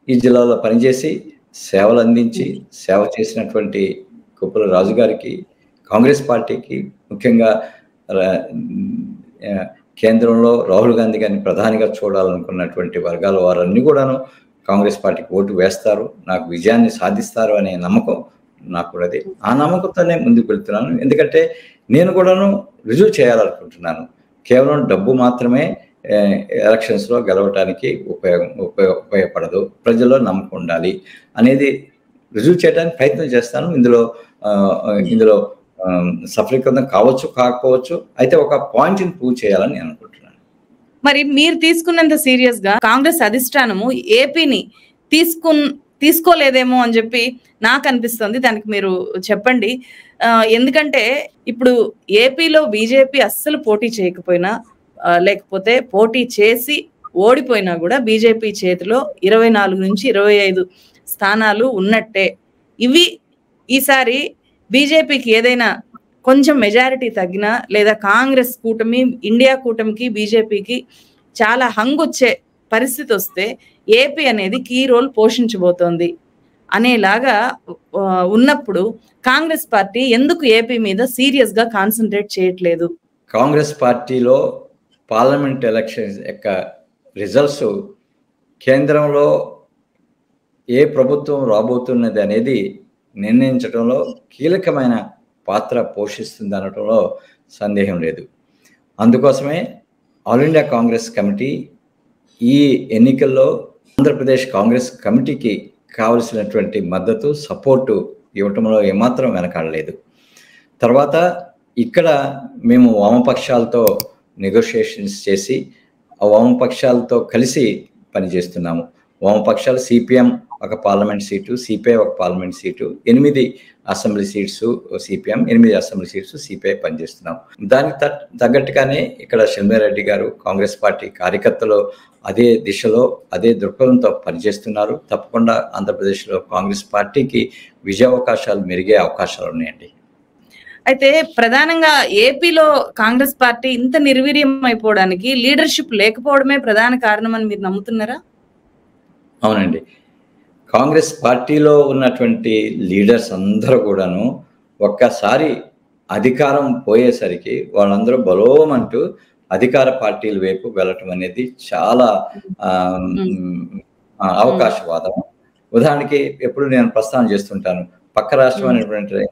ఈ జిల్లాలో పనిచేసి సేవలు అందించి సేవ చేసినటువంటి కొప్పుల రాజు గారికి, కాంగ్రెస్ పార్టీకి, ముఖ్యంగా కేంద్రంలో రాహుల్ గాంధీ గారిని ప్రధానిగా చూడాలనుకున్నటువంటి వర్గాల వారన్నీ కూడాను కాంగ్రెస్ పార్టీకి ఓటు వేస్తారు, నాకు విజయాన్ని సాధిస్తారు అనే నమ్మకం నాకు ఉన్నది. ఆ నమ్మకంతోనే ముందుకు వెళ్తున్నాను. ఎందుకంటే నేను కూడాను రుజువు చేయాలనుకుంటున్నాను. కేవలం డబ్బు మాత్రమే ఎలక్షన్స్లో గెలవటానికి ఉపయోగపడదు. ప్రజల్లో నమ్మకం ఉండాలి అనేది రుజువు చేయడానికి ప్రయత్నం చేస్తాను. ఇందులో సఫలీకృతం కావచ్చు కాకపోవచ్చు, అయితే ఒక పాయింట్ని ప్రూవ్ చేయాలని నేను అనుకుంటున్నాను. మరి మీరు తీసుకున్నంత సీరియస్ గా కాంగ్రెస్ అధిష్టానము ఏపీని తీసుకోలేదేమో అని చెప్పి నాకు అనిపిస్తుంది. దానికి మీరు చెప్పండి. ఎందుకంటే ఇప్పుడు ఏపీలో బీజేపీ అస్సలు పోటీ చేయకపోయినా, లేకపోతే పోటీ చేసి ఓడిపోయినా కూడా బీజేపీ చేతిలో 24 నుంచి 25 స్థానాలు ఉన్నట్టే. ఇవి ఈసారి బీజేపీకి ఏదైనా కొంచెం మెజారిటీ తగ్గినా, లేదా కాంగ్రెస్ కూటమి, ఇండియా కూటమికి బీజేపీకి చాలా హంగొచ్చే పరిస్థితి వస్తే ఏపీ అనేది కీ రోల్ పోషించబోతోంది అనేలాగా ఉన్నప్పుడు కాంగ్రెస్ పార్టీ ఎందుకు ఏపీ మీద సీరియస్ గా కాన్సన్ట్రేట్ చేయట్లేదు? కాంగ్రెస్ పార్టీలో పార్లమెంట్ ఎలక్షన్స్ యొక్క రిజల్ట్స్ కేంద్రంలో ఏ ప్రభుత్వం రాబోతున్నది అనేది నిర్ణయించడంలో కీలకమైన పాత్ర పోషిస్తుంది అనడంలో సందేహం లేదు. అందుకోసమే ఆల్ ఇండియా కాంగ్రెస్ కమిటీ ఈ ఎన్నికల్లో ఆంధ్రప్రదేశ్ కాంగ్రెస్ కమిటీకి కావలసినటువంటి మద్దతు, సపోర్టు ఇవ్వటంలో ఏమాత్రం వెనకాడలేదు. తర్వాత ఇక్కడ మేము వామపక్షాలతో నెగోషియేషన్స్ చేసి ఆ వామపక్షాలతో కలిసి పనిచేస్తున్నాము. వామపక్షాలు సిపిఎం ఒక పార్లమెంట్ సీటు, సిపిఐ ఒక parliament seat, 8 assembly seats CPM, 8 assembly seats CPI పనిచేస్తున్నాం. దానికి తగ్గట్టుగానే ఇక్కడ షర్మిలారెడ్డి గారు కాంగ్రెస్ పార్టీ కార్యకర్తలు అదే దిశలో అదే దృక్పథంతో పనిచేస్తున్నారు. తప్పకుండా ఆంధ్రప్రదేశ్లో కాంగ్రెస్ పార్టీకి విజయావకాశాలు మెరిగే అవకాశాలు ఉన్నాయండి. అయితే ప్రధానంగా ఏపీలో కాంగ్రెస్ పార్టీ ఇంత నిర్వీర్యం అయిపోవడానికి లీడర్షిప్ లేకపోవడమే ప్రధాన కారణం అని మీరు నమ్ముతున్నారా? అవునండి. కాంగ్రెస్ పార్టీలో ఉన్నటువంటి లీడర్స్ అందరూ కూడాను ఒక్కసారి అధికారం పోయేసరికి వాళ్ళందరూ బలోమంటూ అధికార పార్టీల వైపు వెళ్ళటం అనేది చాలా అవకాశవాదం. ఉదాహరణకి ఎప్పుడు నేను ప్రస్తావన చేస్తుంటాను, పక్క రాష్ట్రం అనేటువంటి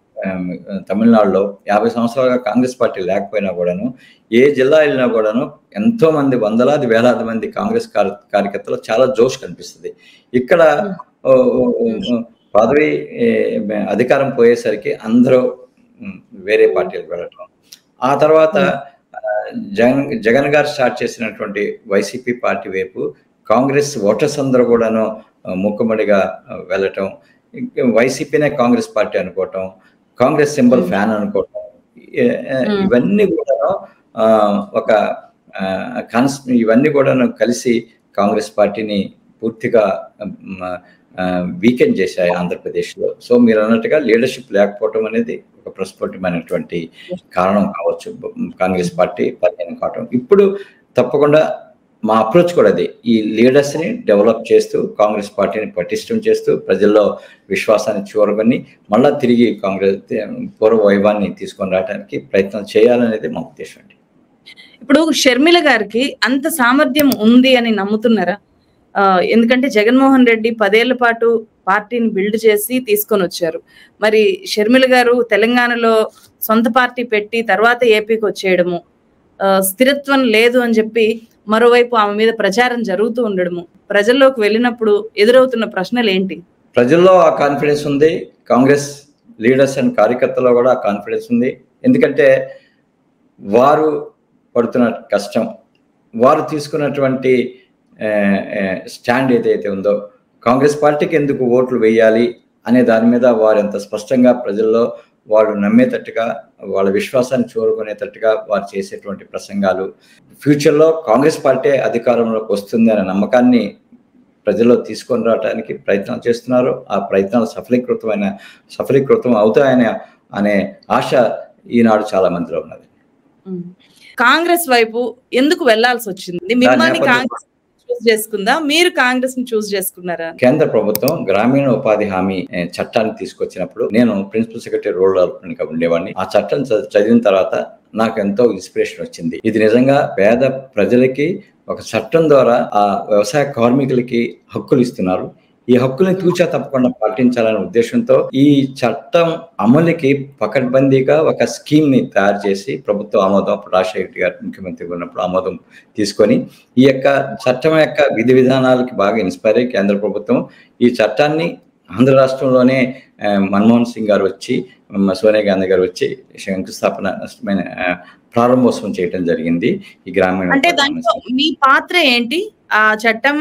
తమిళనాడులో 50 సంవత్సరాలుగా కాంగ్రెస్ పార్టీ లేకపోయినా కూడాను ఏ జిల్లా వెళ్ళినా కూడాను ఎంతో మంది, వందలాది వేలాది మంది కాంగ్రెస్ కార్యకర్తలు చాలా జోష్ కనిపిస్తుంది. ఇక్కడ పదవి అధికారం పోయేసరికి అందరూ వేరే పార్టీలకు వెళ్ళటం. ఆ తర్వాత జగన్ గారు స్టార్ట్ చేసినటువంటి వైసీపీ పార్టీ వైపు కాంగ్రెస్ ఓటర్స్ అందరూ కూడాను మూకుమ్మడిగా వెళ్ళటం, వైసీపీనే కాంగ్రెస్ పార్టీ అనుకోవటం, కాంగ్రెస్ సింబల్ ఫ్యాన్ అనుకోవటం, ఇవన్నీ కూడా ఇవన్నీ కూడాను కలిసి కాంగ్రెస్ పార్టీని పూర్తిగా వీకెండ్ చేశాయి ఆంధ్రప్రదేశ్లో. సో మీరు అన్నట్టుగా లీడర్షిప్ లేకపోవటం అనేది ఒక ప్రస్ఫుటమైనటువంటి కారణం కావచ్చు కాంగ్రెస్ పార్టీ పతనం కావటం. ఇప్పుడు తప్పకుండా మా అప్రోచ్ కూడా అదే, ఈ లీడర్స్ని డెవలప్ చేస్తూ కాంగ్రెస్ పార్టీని పటిష్టం చేస్తూ ప్రజల్లో విశ్వాసాన్ని చూరగొని మళ్ళా తిరిగి కాంగ్రెస్ పూర్వ వైభవాన్ని తీసుకొని రావడానికి ప్రయత్నం చేయాలనేది మా ఉద్దేశం అండి. ఇప్పుడు షర్మిల గారికి అంత సామర్థ్యం ఉంది అని నమ్ముతున్నారా? ఎందుకంటే జగన్మోహన్ రెడ్డి 10 ఏళ్ల పాటు పార్టీని బిల్డ్ చేసి తీసుకొని వచ్చారు. మరి షర్మిల గారు తెలంగాణలో సొంత పార్టీ పెట్టి తర్వాత ఏపీకి వచ్చేయడము, స్థిరత్వం లేదు అని చెప్పి మరోవైపు ఆమె మీద ప్రచారం జరుగుతూ ఉండడము, ప్రజల్లోకి వెళ్ళినప్పుడు ఎదురవుతున్న ప్రశ్నలు ఏంటి? ప్రజల్లో ఆ కాన్ఫిడెన్స్ ఉంది, కాంగ్రెస్ లీడర్స్ అండ్ కార్యకర్తల్లో కూడా ఆ కాన్ఫిడెన్స్ ఉంది. ఎందుకంటే వారు పడుతున్న కష్టం, వారు తీసుకున్నటువంటి స్టాండ్ ఏదైతే ఉందో, కాంగ్రెస్ పార్టీకి ఎందుకు ఓట్లు వేయాలి అనే దాని మీద వారు ఎంత స్పష్టంగా ప్రజల్లో వాళ్ళు నమ్మేటట్టుగా, వాళ్ళ విశ్వాసాన్ని చూరుకునేటట్టుగా వారు చేసేటువంటి ప్రసంగాలు, ఫ్యూచర్లో కాంగ్రెస్ పార్టీ అధికారంలోకి వస్తుంది అనే నమ్మకాన్ని ప్రజల్లో తీసుకొని రావడానికి ప్రయత్నం చేస్తున్నారు. ఆ ప్రయత్నాలు సఫలీకృతం అవుతాయని అనే ఆశ ఈనాడు చాలా మందిలో ఉన్నది. కాంగ్రెస్ వైపు ఎందుకు వెళ్లాల్సి వచ్చింది? మిమ్మల్ని కాంగ్రెస్ చూస్ చేసుకుందా, మీరు కాంగ్రెస్ ని చూస్ చేసుకున్నారా? కేంద్ర ప్రభుత్వం గ్రామీణ ఉపాధి హామీ చట్టాన్ని తీసుకొచ్చినప్పుడు నేను ప్రిన్సిపల్ సెక్రటరీ రోల్ గా ఉండేవాడిని. ఆ చట్టం చదివిన తర్వాత నాకు ఎంతో ఇన్స్పిరేషన్ వచ్చింది. ఇది నిజంగా పేద ప్రజలకి ఒక చట్టం ద్వారా ఆ వ్యవసాయ కార్మికులకి హక్కులు ఇస్తున్నారు. ఈ హక్కుల్ని తూచా తప్పకుండా పాటించాలనే ఉద్దేశంతో ఈ చట్టం అమలుకి పకడ్బందీగా ఒక స్కీమ్ ని తయారు చేసి ప్రభుత్వ ఆమోదం, రాజశేఖర రెడ్డి గారు ముఖ్యమంత్రిగా ఉన్నప్పుడు ఆమోదం తీసుకొని ఈ యొక్క చట్టం యొక్క విధి విధానాలకి బాగా ఇన్స్పైర్ అయ్యి కేంద్ర ప్రభుత్వం ఈ చట్టాన్ని ఆంధ్ర రాష్ట్రంలోనే మన్మోహన్ సింగ్ గారు వచ్చి, సోనియా గాంధీ గారు వచ్చి శంకుస్థాపన ప్రారంభోత్సవం చేయడం జరిగింది ఈ గ్రామీణ. అంటే దాంట్లో మీ పాత్ర ఏంటి? ఆ చట్టం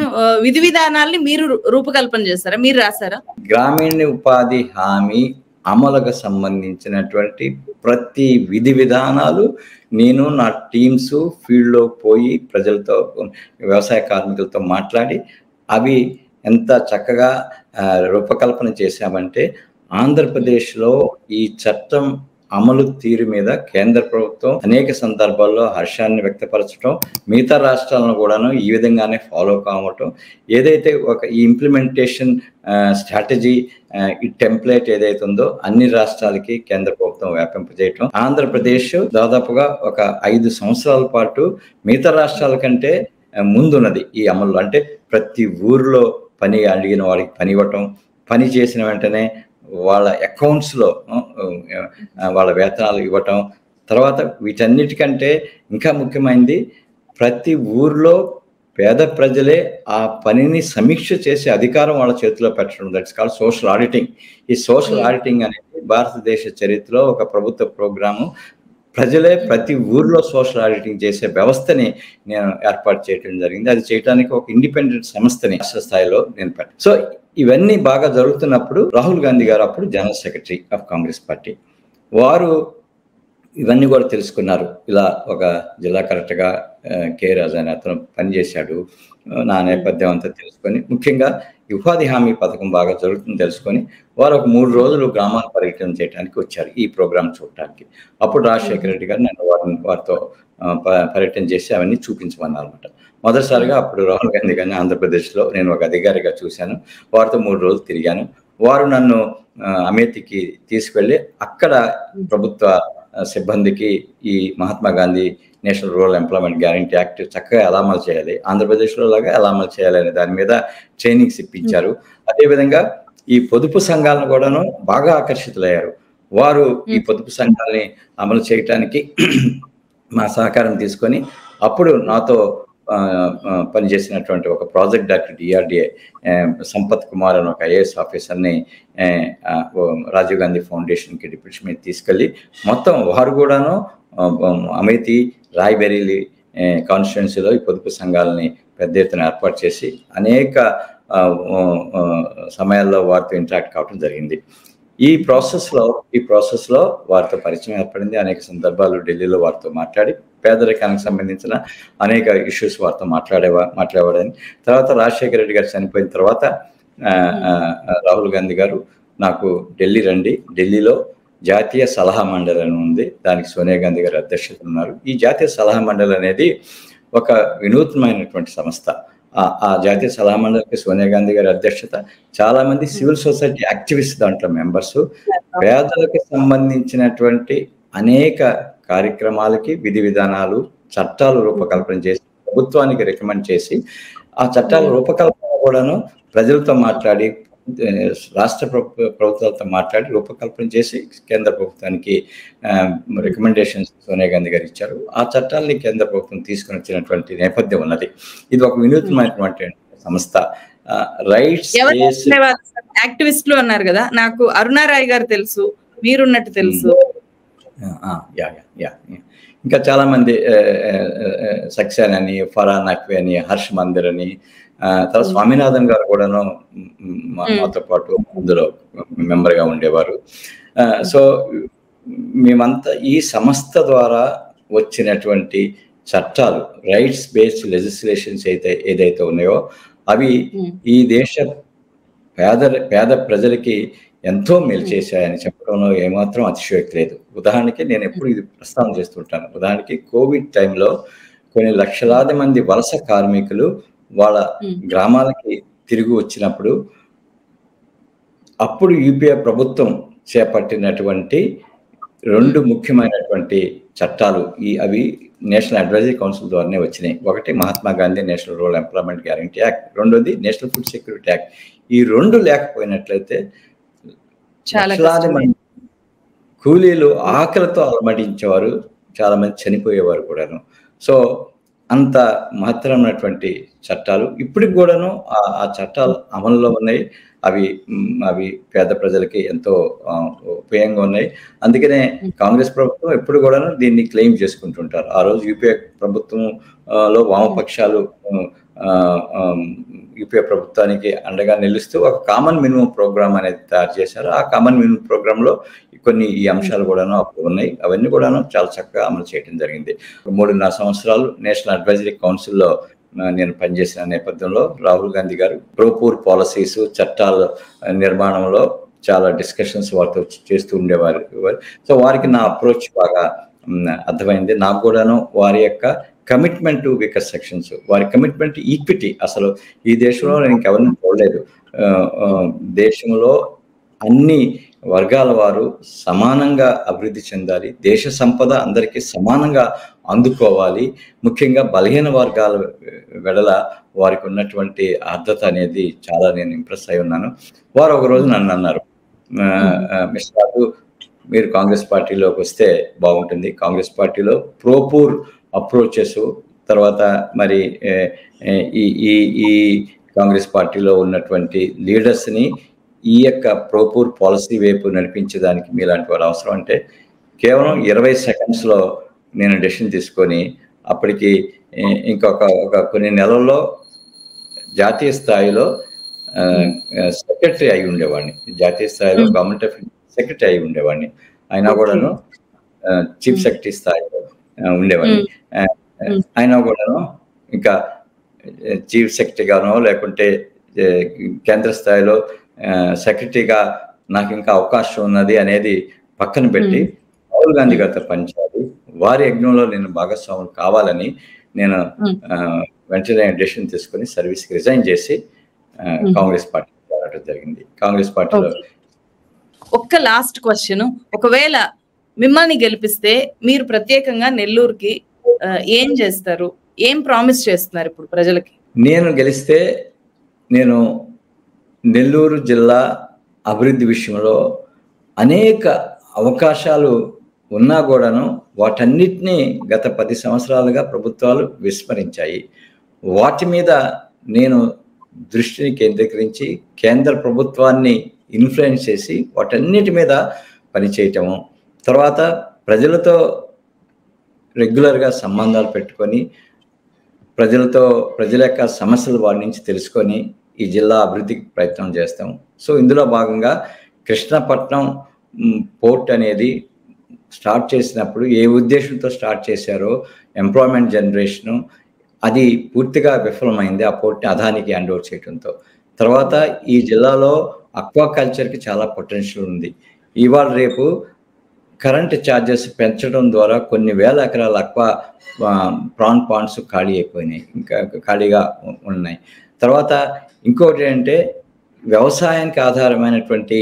విధి విధానాల్ని మీరు రూపకల్పన చేస్తారా, మీరు రాసారా? గ్రామీణ ఉపాధి హామీ అమలుకు సంబంధించినటువంటి ప్రతి విధి విధానాలు నేను, నా టీమ్స్ ఫీల్డ్లో పోయి ప్రజలతో, వ్యవసాయ కార్మికులతో మాట్లాడి అవి ఎంత చక్కగా రూపకల్పన చేశామంటే, ఆంధ్రప్రదేశ్లో ఈ చట్టం అమలు తీరు మీద కేంద్ర ప్రభుత్వం అనేక సందర్భాల్లో హర్షాన్ని వ్యక్తపరచడం, మిగతా రాష్ట్రాలను కూడాను ఈ విధంగానే ఫాలో కావటం, ఏదైతే ఒక ఈ ఇంప్లిమెంటేషన్ స్ట్రాటజీ, ఈ టెంప్లెట్ ఏదైతే ఉందో అన్ని రాష్ట్రాలకి కేంద్ర ప్రభుత్వం వ్యాపింపజేయటం. ఆంధ్రప్రదేశ్ దాదాపుగా ఒక 5 సంవత్సరాల పాటు మిగతా రాష్ట్రాల కంటే ముందున్నది ఈ అమలు. అంటే ప్రతి ఊరిలో పని అడిగిన వాడికి పని ఇవ్వటం, పని చేసిన వెంటనే వాళ్ళ అకౌంట్స్లో వాళ్ళ వేతనాలు ఇవ్వటం. తర్వాత వీటన్నిటికంటే ఇంకా ముఖ్యమైనది, ప్రతి ఊర్లో పేద ప్రజలే ఆ పనిని సమీక్ష చేసే అధికారం వాళ్ళ చేతిలో పెట్టడం. That's called social auditing. ఈ సోషల్ ఆడిటింగ్ అనేది భారతదేశ చరిత్రలో ఒక ప్రభుత్వ ప్రోగ్రాము. ప్రజలే ప్రతి ఊర్లో సోషల్ ఆడిటింగ్ చేసే వ్యవస్థని నేను ఏర్పాటు చేయడం జరిగింది. అది చేయడానికి ఒక ఇండిపెండెంట్ సంస్థని రాష్ట్ర స్థాయిలో నేను పెట్టాను. సో ఇవన్నీ బాగా జరుగుతున్నప్పుడు రాహుల్ గాంధీ గారు అప్పుడు general secretary of Congress party, వారు ఇవన్నీ కూడా తెలుసుకున్నారు. ఇలా ఒక జిల్లా కలెక్టర్గా కె రాజు అనే అతను పనిచేశాడు. నా నేపథ్యం అంతా తెలుసుకొని, ముఖ్యంగా ఉపాధి హామీ పథకం బాగా జరుగుతుంది తెలుసుకొని, వారు ఒక 3 రోజులు గ్రామాల పర్యటన చేయడానికి వచ్చారు ఈ ప్రోగ్రాం చూడటానికి. అప్పుడు రాజశేఖర రెడ్డి గారు నన్ను వారితో పర్యటన చేసి అవన్నీ చూపించమన్నారు అనమాట. మొదటిసారిగా అప్పుడు రాహుల్ గాంధీ గారిని ఆంధ్రప్రదేశ్లో నేను ఒక అధికారిగా చూశాను. వారితో 3 రోజులు తిరిగాను. వారు నన్ను అమేథీకి తీసుకెళ్ళి అక్కడ ప్రభుత్వ సిబ్బందికి ఈ Mahatma Gandhi national rural employment guarantee act చక్కగా ఎలా అమలు చేయాలి, ఆంధ్రప్రదేశ్లో లాగా ఎలా అమలు చేయాలి అనే దాని మీద ట్రైనింగ్స్ ఇప్పించారు. అదేవిధంగా ఈ పొదుపు సంఘాలను కూడాను బాగా ఆకర్షితులయ్యారు. వారు ఈ పొదుపు సంఘాలని అమలు చేయటానికి మా సహకారం తీసుకొని, అప్పుడు నాతో పనిచేసినటువంటి ఒక project director DRDA Sampath Kumar అని ఒక ఐఏఎస్ ఆఫీసర్ని రాజీవ్ గాంధీ ఫౌండేషన్కి డిప్యూటీ మీద తీసుకెళ్ళి, మొత్తం వారు కూడాను అమేథీ, రాయ్బెరీలి కాన్స్టిట్యున్సీలో ఈ పొదుపు సంఘాలని పెద్ద ఎత్తున ఏర్పాటు చేసి అనేక సమయాల్లో వారితో ఇంటరాక్ట్ కావడం జరిగింది. ఈ ప్రాసెస్లో వారితో పరిచయం ఏర్పడింది. అనేక సందర్భాలు ఢిల్లీలో వారితో మాట్లాడి పేదరికానికి సంబంధించిన అనేక ఇష్యూస్ వారితో మాట్లాడేవాడని. తర్వాత రాజశేఖర రెడ్డి గారు చనిపోయిన తర్వాత రాహుల్ గాంధీ గారు నాకు ఢిల్లీ రండి, ఢిల్లీలో జాతీయ సలహా మండలి అని ఉంది, దానికి సోనియా గాంధీ గారు అధ్యక్షత ఉన్నారు. ఈ జాతీయ సలహా మండలి అనేది ఒక వినూత్నమైనటువంటి సంస్థ. ఆ జాతీయ సలహా మండలికి సోనియా గాంధీ గారి అధ్యక్షత, చాలా మంది సివిల్ సొసైటీ యాక్టివిస్ట్ దాంట్లో మెంబర్స్, పేదలకు సంబంధించినటువంటి అనేక కార్యక్రమాలకి విధి విధానాలు, చట్టాలు రూపకల్పన చేసి ప్రభుత్వానికి రికమెండ్ చేసి, ఆ చట్టాల రూపకల్పన కూడాను ప్రజలతో మాట్లాడి, రాష్ట్ర ప్రభుత్వాలతో మాట్లాడి రూపకల్పన చేసి కేంద్ర ప్రభుత్వానికి రికమెండేషన్స్ సోనియా గాంధీ గారు ఇచ్చారు. ఆ చట్టాలని కేంద్ర ప్రభుత్వం తీసుకుని వచ్చినటువంటి నేపథ్యం ఉన్నది. ఇది ఒక వినూత్నమైనటువంటి సంస్థ. రైట్స్ యాక్టివిస్టులు అన్నారు కదా, నాకు అరుణారాయ్ గారు తెలుసు, మీరున్నట్టు తెలుసు. ఇంకా చాలా మంది, సక్సేనా అని, ఫర్హాన్ నఖ్వీ అని, హర్ష్ మందిర్ అని, తర్వాత స్వామినాథన్ గారు కూడాను మాతో పాటు అందులో మెంబర్గా ఉండేవారు. సో మేమంతా ఈ సంస్థ ద్వారా వచ్చినటువంటి చట్టాలు, రైట్స్ బేస్డ్ లెజిస్లేషన్స్ ఏదైతే ఉన్నాయో అవి ఈ దేశ పేద ప్రజలకి ఎంతో మేలు చేశాయని చెప్పడంలో ఏమాత్రం అతిశయోక్తి లేదు. ఉదాహరణకి నేను ఎప్పుడు ఇది ప్రస్తావన చేస్తుంటాను. ఉదాహరణకి కోవిడ్ టైంలో కొన్ని లక్షలాది మంది వలస కార్మికులు వాళ్ళ గ్రామాలకి తిరిగి వచ్చినప్పుడు, అప్పుడు యూపీఏ ప్రభుత్వం చేపట్టినటువంటి 2 ముఖ్యమైనటువంటి చట్టాలు, అవి నేషనల్ అడ్వైజరీ కౌన్సిల్ ద్వారానే వచ్చినాయి. ఒకటి Mahatma Gandhi national rural employment guarantee act, రెండోది నేషనల్ ఫుడ్ సెక్యూరిటీ యాక్ట్. ఈ 2 లేకపోయినట్లయితే లక్షలాది మంది కూలీలు ఆకలితో అలమటించేవారు, చాలా మంది చనిపోయేవారు కూడాను. సో అంత మహత్తరమైనటువంటి చట్టాలు ఇప్పటికి కూడాను ఆ చట్టాలు అమల్లో ఉన్నాయి. అవి పేద ప్రజలకి ఎంతో ఉపయోగంగా ఉన్నాయి. అందుకనే కాంగ్రెస్ ప్రభుత్వం ఎప్పుడు కూడాను దీన్ని క్లెయిమ్ చేసుకుంటుంటారు. ఆ రోజు యూపీఏ ప్రభుత్వంలో వామపక్షాలు యూపీఏ ప్రభుత్వానికి అండగా నిలుస్తూ ఒక కామన్ మినిమం ప్రోగ్రామ్ అనేది తయారు చేశారు. ఆ కామన్ మినిమం ప్రోగ్రాంలో కొన్ని ఈ అంశాలు కూడాను అప్పుడు ఉన్నాయి. అవన్నీ కూడాను చాలా చక్కగా అమలు చేయడం జరిగింది. 3.5 సంవత్సరాలు నేషనల్ అడ్వైజరీ కౌన్సిల్లో నేను పనిచేసిన నేపథ్యంలో రాహుల్ గాంధీ గారు ప్రోపూర్ పాలసీస్ చట్టాల నిర్మాణంలో చాలా డిస్కషన్స్ వారితో చేస్తూ ఉండేవారు. సో వారికి నా అప్రోచ్ బాగా అర్థమైంది. నాకు కూడాను వారి యొక్క కమిట్మెంట్ టు వీకర్ సెక్షన్స్, వారి కమిట్మెంట్ ఈక్విటీ. అసలు ఈ దేశంలో నేను ఇంకెవరిని చూడలేదు. దేశంలో అన్ని వర్గాల వారు సమానంగా అభివృద్ధి చెందాలి, దేశ సంపద అందరికీ సమానంగా అందుకోవాలి, ముఖ్యంగా బలహీన వర్గాల వెడల వారికి ఉన్నటువంటి ఆర్ద్రత అనేది చాలా నేను ఇంప్రెస్ అయి ఉన్నాను. వారు ఒకరోజు నన్ను అన్నారు, మిస్టర్ రాజు మీరు కాంగ్రెస్ పార్టీలోకి వస్తే బాగుంటుంది, కాంగ్రెస్ పార్టీలో ప్రోపూర్ అప్రోచెస్ తర్వాత మరి ఈ కాంగ్రెస్ పార్టీలో ఉన్నటువంటి లీడర్స్ని ఈ యొక్క ప్రోపూర్ పాలసీ వైపు నడిపించడానికి మీలాంటి వారు అవసరం. అంటే కేవలం 20 సెకండ్స్లో నేను డెసిషన్ తీసుకొని అప్పటికి ఇంకొక కొన్ని నెలల్లో జాతీయ స్థాయిలో సెక్రటరీ అయి ఉండేవాడిని, జాతీయ స్థాయిలో గవర్నమెంట్ ఆఫ్ సెక్రటరీ అయి ఉండేవాడిని. అయినా కూడాను చీఫ్ సెక్రటరీ స్థాయిలో ఉండేవాడిని. అయినా కూడాను ఇంకా చీఫ్ సెక్రటరీగానో లేకుంటే కేంద్ర స్థాయిలో సెక్రటరీగా నాకు ఇంకా అవకాశం ఉన్నది అనేది పక్కన పెట్టి రాహుల్ గాంధీ గారితో పనిచేయాలి, వారి యజ్ఞంలో నేను భాగస్వాములు కావాలని నేను వెంటనే డెసిషన్ తీసుకుని సర్వీస్కి రిజైన్ చేసి కాంగ్రెస్ పార్టీ చేరడం జరిగింది. కాంగ్రెస్ పార్టీలో ఒక్క లాస్ట్ క్వశ్చన్, ఒకవేళ మిమ్మల్ని గెలిపిస్తే మీరు ప్రత్యేకంగా నెల్లూరుకి ఏం చేస్తారు, ఏం ప్రామిస్ చేస్తున్నారు ఇప్పుడు ప్రజలకి? నేను గెలిస్తే నేను నెల్లూరు జిల్లా అభివృద్ధి విషయంలో అనేక అవకాశాలు ఉన్నా కూడాను వాటన్నిటినీ గత 10 సంవత్సరాలుగా ప్రభుత్వాలు విస్మరించాయి. వాటి మీద నేను దృష్టిని కేంద్రీకరించి కేంద్ర ప్రభుత్వాన్ని ఇన్ఫ్లుయెన్స్ చేసి వాటన్నిటి మీద పనిచేయటము, తర్వాత ప్రజలతో రెగ్యులర్గా సంబంధాలు పెట్టుకొని ప్రజల యొక్క సమస్యలు వారి నుంచి తెలుసుకొని ఈ జిల్లా అభివృద్ధికి ప్రయత్నం చేస్తాం. సో ఇందులో భాగంగా కృష్ణపట్నం పోర్ట్ అనేది స్టార్ట్ చేసినప్పుడు ఏ ఉద్దేశంతో స్టార్ట్ చేశారో ఎంప్లాయ్మెంట్ జనరేషను అది పూర్తిగా విఫలమైంది ఆ పోర్ట్ని అదానికి హ్యాండ్ ఓవర్ చేయడంతో. తర్వాత ఈ జిల్లాలో అక్వాకల్చర్కి చాలా పొటెన్షియల్ ఉంది. ఇవాళ రేపు కరెంట్ ఛార్జెస్ పెంచడం ద్వారా కొన్ని వేల ఎకరాల ప్రాన్ పాండ్స్ ఖాళీ అయిపోయినాయి, ఇంకా ఖాళీగా ఉన్నాయి. తర్వాత ఇంకోటి ఏంటంటే వ్యవసాయానికి ఆధారమైనటువంటి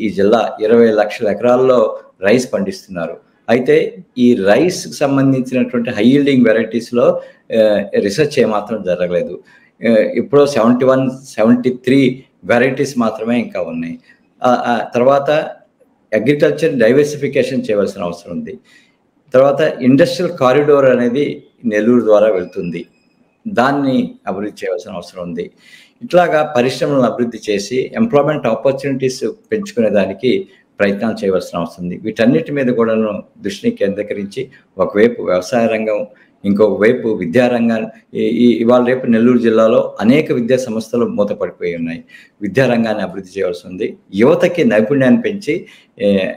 ఈ జిల్లా 20 లక్షల ఎకరాల్లో రైస్ పండిస్తున్నారు. అయితే ఈ రైస్కి సంబంధించినటువంటి హై ఈల్డింగ్ వెరైటీస్లో రీసెర్చ్ ఏమాత్రం జరగలేదు. ఇప్పుడు 73 వెరైటీస్ మాత్రమే ఇంకా ఉన్నాయి. తర్వాత అగ్రికల్చర్ డైవర్సిఫికేషన్ చేయవలసిన అవసరం ఉంది. తర్వాత ఇండస్ట్రియల్ కారిడోర్ అనేది నెల్లూరు ద్వారా వెళ్తుంది, దాన్ని అభివృద్ధి చేయవలసిన అవసరం ఉంది. ఇట్లాగా పరిశ్రమలను అభివృద్ధి చేసి ఎంప్లాయ్మెంట్ ఆపర్చునిటీస్ పెంచుకునే దానికి ప్రయత్నాలు చేయవలసిన అవసరం ఉంది. వీటన్నిటి మీద కూడాను దృష్టిని కేంద్రీకరించి ఒకవైపు వ్యవసాయ రంగం, ఇంకొక వైపు విద్యారంగాన్ని ఇవాళ రేపు నెల్లూరు జిల్లాలో అనేక విద్యా సంస్థలు మూతపడిపోయి ఉన్నాయి. విద్యారంగాన్ని అభివృద్ధి చేయవలసి ఉంది. యువతకి నైపుణ్యాన్ని పెంచి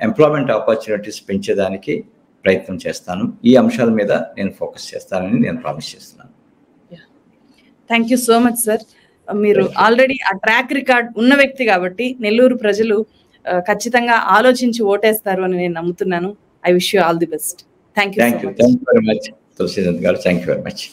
ఎంప్లాయ్మెంట్ ఆపర్చునిటీస్ పెంచేదానికి ప్రయత్నం చేస్తాను. ఈ అంశాల మీద నేను ఫోకస్ చేస్తానని నేను ప్రామిస్ చేస్తున్నాను. Thank you so much sir. మీరు ఆల్రెడీ ఆ ట్రాక్ రికార్డ్ ఉన్న వ్యక్తి కాబట్టి నెల్లూరు ప్రజలు ఖచ్చితంగా ఆలోచించి ఓటేస్తారు అని నేను నమ్ముతున్నాను. I wish you all the best. Thank you very much Tulsichand garu. Thank you very much.